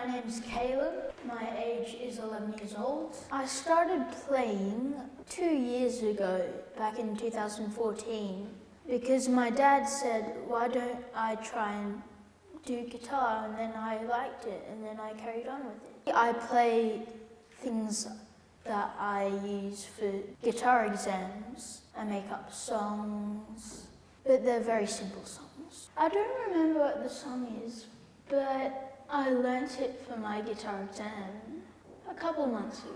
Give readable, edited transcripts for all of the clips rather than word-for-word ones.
name's Caleb. My age is 11 years old. I started playing 2 years ago, back in 2014, because my dad said, why don't I try and do guitar, and then I liked it, and then I carried on with it. I play things that I use for guitar exams. I make up songs, but they're very simple songs. I don't remember what the song is, but I learnt it for my guitar exam a couple of months ago.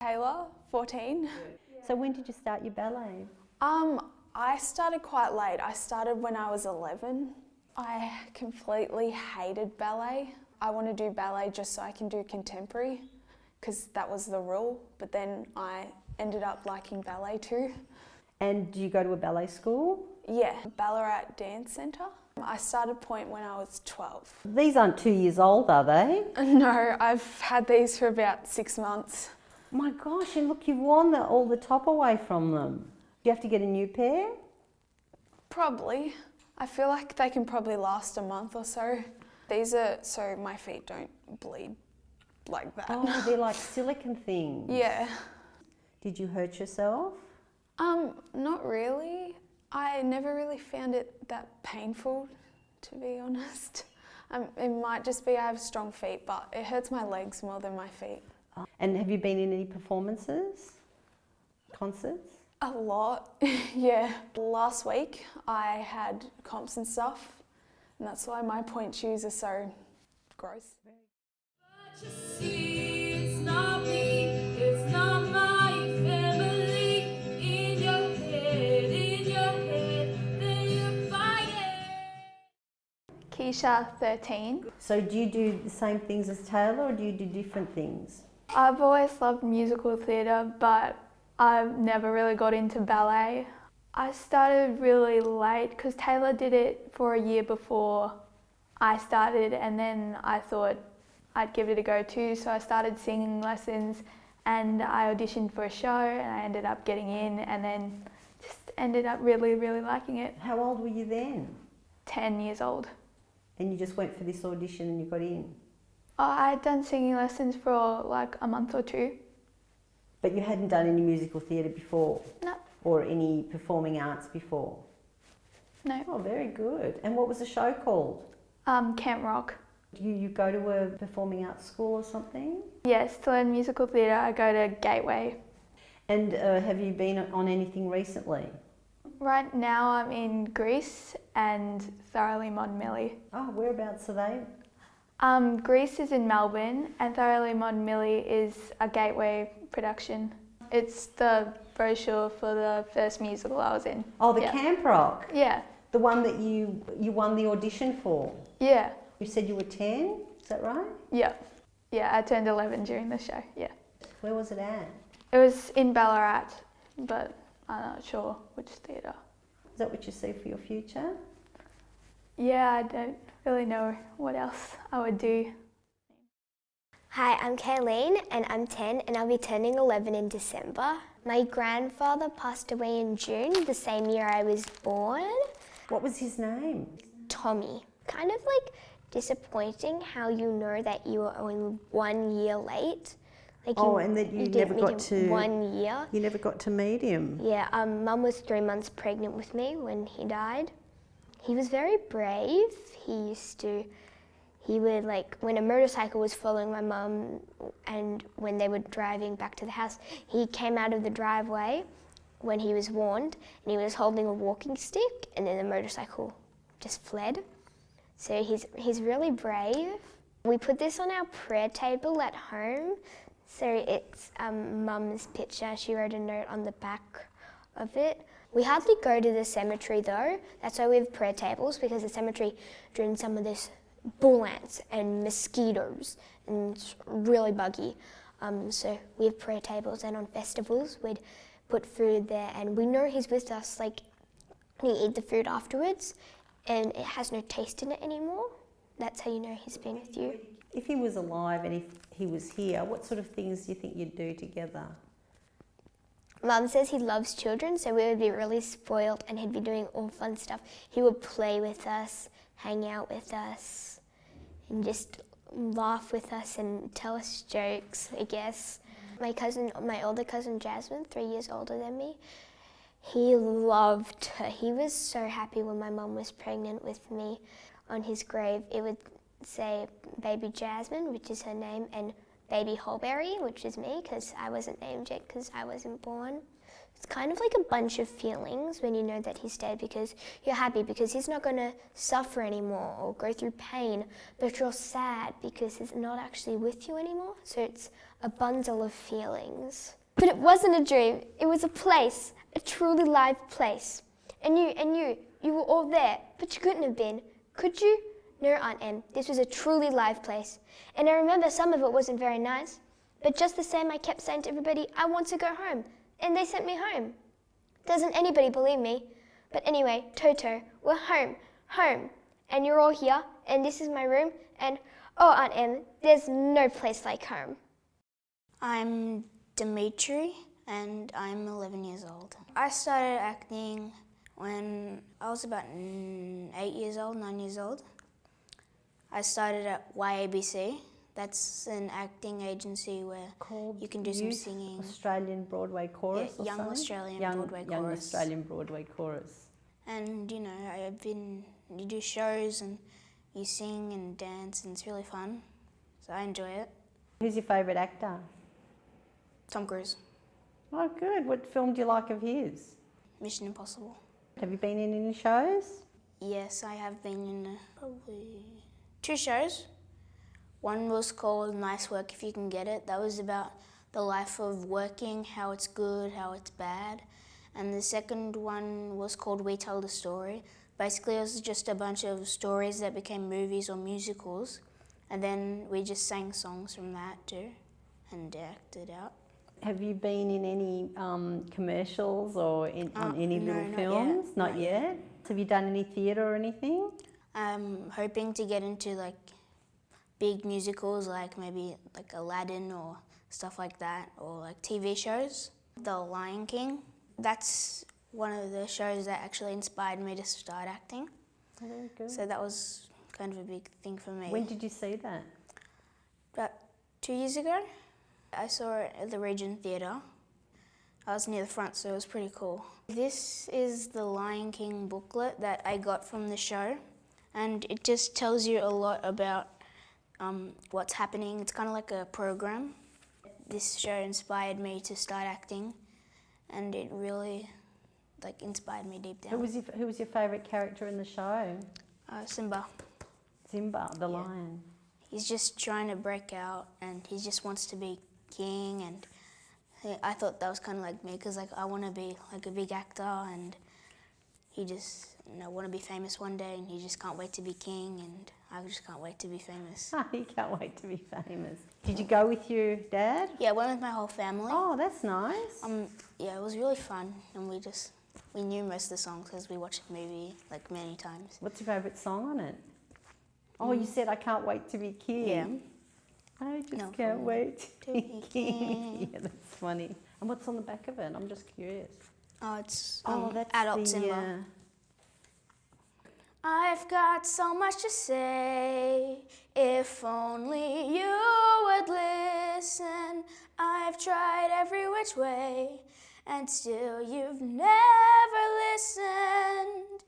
Taylor, 14. So when did you start your ballet? I started quite late. I started when I was 11. I completely hated ballet. I want to do ballet just so I can do contemporary, because that was the rule, but then I ended up liking ballet too. And do you go to a ballet school? Yeah, Ballarat Dance Centre. I started point when I was 12. These aren't 2 years old, are they? No, I've had these for about 6 months. My gosh, and look, you've worn all the top away from them. Do you have to get a new pair? Probably. I feel like they can probably last a month or so. These are so my feet don't bleed like that. Oh, they're like silicone things. Yeah. Did you hurt yourself? Not really. I never really found it that painful, to be honest. It might just be I have strong feet, but it hurts my legs more than my feet. And have you been in any performances? Concerts? A lot, yeah. Last week I had comps and stuff, and that's why my point shoes are so gross. But you see, it's not me, it's not my family. In your head, then you fight it. Keisha, 13. So do you do the same things as Taylor, or do you do different things? I've always loved musical theatre, but I've never really got into ballet. I started really late because Taylor did it for a year before I started, and then I thought I'd give it a go too, so I started singing lessons and I auditioned for a show and I ended up getting in, and then just ended up really, really liking it. How old were you then? 10 years old. And you just went for this audition and you got in? I'd done singing lessons for like a month or two. But you hadn't done any musical theatre before? No. Or any performing arts before? No. Oh, very good. And what was the show called? Camp Rock. You go to a performing arts school or something? Yes, to learn musical theatre I go to Gateway. And have you been on anything recently? Right now I'm in Greece and Thoroughly Mod Millie. Oh, whereabouts are they? Greece is in Melbourne and Thoroughly Mod Millie is a Gateway production. It's the brochure for the first musical I was in. Oh, the Camp Rock? Yeah. The one that you won the audition for? Yeah. You said you were 10, is that right? Yeah. Yeah, I turned 11 during the show, yeah. Where was it at? It was in Ballarat, but I'm not sure which theatre. Is that what you see for your future? Yeah, I don't really know what else I would do. Hi, I'm Kayleen and I'm 10 and I'll be turning 11 in December. My grandfather passed away in June, the same year I was born. What was his name? Tommy. Kind of like disappointing how you know that you were only 1 year late. Like and that you never got to 1 year. You never got to meet him. Yeah, Mum was 3 months pregnant with me when he died. He was very brave. He would like, when a motorcycle was following my mum and when they were driving back to the house, he came out of the driveway when he was warned and he was holding a walking stick and then the motorcycle just fled. So he's really brave. We put this on our prayer table at home. So it's Mum's picture. She wrote a note on the back of it. We hardly go to the cemetery though. That's why we have prayer tables, because the cemetery during some of this bull ants and mosquitoes, and it's really buggy. So we have prayer tables, and on festivals we'd put food there, and we know he's with us. Like, we eat the food afterwards, and it has no taste in it anymore. That's how you know he's been with you. If he was alive and if he was here, what sort of things do you think you'd do together? Mum says he loves children, so we would be really spoiled, and he'd be doing all fun stuff. He would play with us, hang out with us, and just laugh with us and tell us jokes, I guess. My older cousin Jasmine, 3 years older than me, he loved her. He was so happy when my mum was pregnant with me. On his grave, it would say baby Jasmine, which is her name, and baby Holberry, which is me, because I wasn't named yet because I wasn't born. It's kind of like a bunch of feelings when you know that he's dead, because you're happy because he's not going to suffer anymore or go through pain, but you're sad because he's not actually with you anymore. So it's a bundle of feelings. But it wasn't a dream. It was a place, a truly live place. And you were all there, but you couldn't have been. Could you? No, Aunt Em, this was a truly live place. And I remember some of it wasn't very nice, but just the same I kept saying to everybody, I want to go home. And they sent me home. Doesn't anybody believe me? But anyway, Toto, we're home, home. And you're all here, and this is my room, and oh, Aunt Em, there's no place like home. I'm Dimitri, and I'm 11 years old. I started acting when I was about 8 years old, 9 years old. I started at YABC. That's an acting agency where you can do some singing. Australian Broadway Chorus or Young something? Australian Broadway Young Chorus. Australian Broadway Chorus. And you do shows and you sing and dance, and it's really fun. So I enjoy it. Who's your favourite actor? Tom Cruise. Oh, good. What film do you like of his? Mission Impossible. Have you been in any shows? Yes, I have been in probably 2 shows. One was called Nice Work If You Can Get It. That was about the life of working, how it's good, how it's bad. And the second one was called We Tell the Story. Basically, it was just a bunch of stories that became movies or musicals. And then we just sang songs from that too and acted out. Have you been in any commercials or on any no, little not films? yet. Not yet. Have you done any theatre or anything? I'm hoping to get into like big musicals, like maybe like Aladdin or stuff like that, or like TV shows. The Lion King. That's one of the shows that actually inspired me to start acting. Oh, very good. So that was kind of a big thing for me. When did you see that? About 2 years ago. I saw it at the Regent Theatre. I was near the front, so it was pretty cool. This is the Lion King booklet that I got from the show, and it just tells you a lot about what's happening. It's kind of like a program. This show inspired me to start acting, and it really inspired me deep down. Who was your favourite character in the show? Simba. Simba, the lion. He's just trying to break out, and he just wants to be king, and I thought that was kind of like me, because I want to be like a big actor, and he just want to be famous one day, and he just can't wait to be king, and I just can't wait to be famous. He can't wait to be famous. Did you go with your dad? Yeah, I went with my whole family. Oh, that's nice. Yeah, it was really fun, and we knew most of the songs because we watched the movie many times. What's your favourite song on it? Oh, you said I can't wait to be king. Yeah. I just No can't problem. wait to be be king. king. Yeah, that's funny. And what's on the back of it? I'm just curious. Oh, it's That's adult the, Simba. I've got so much to say, if only you would listen. I've tried every which way, and still you've never listened.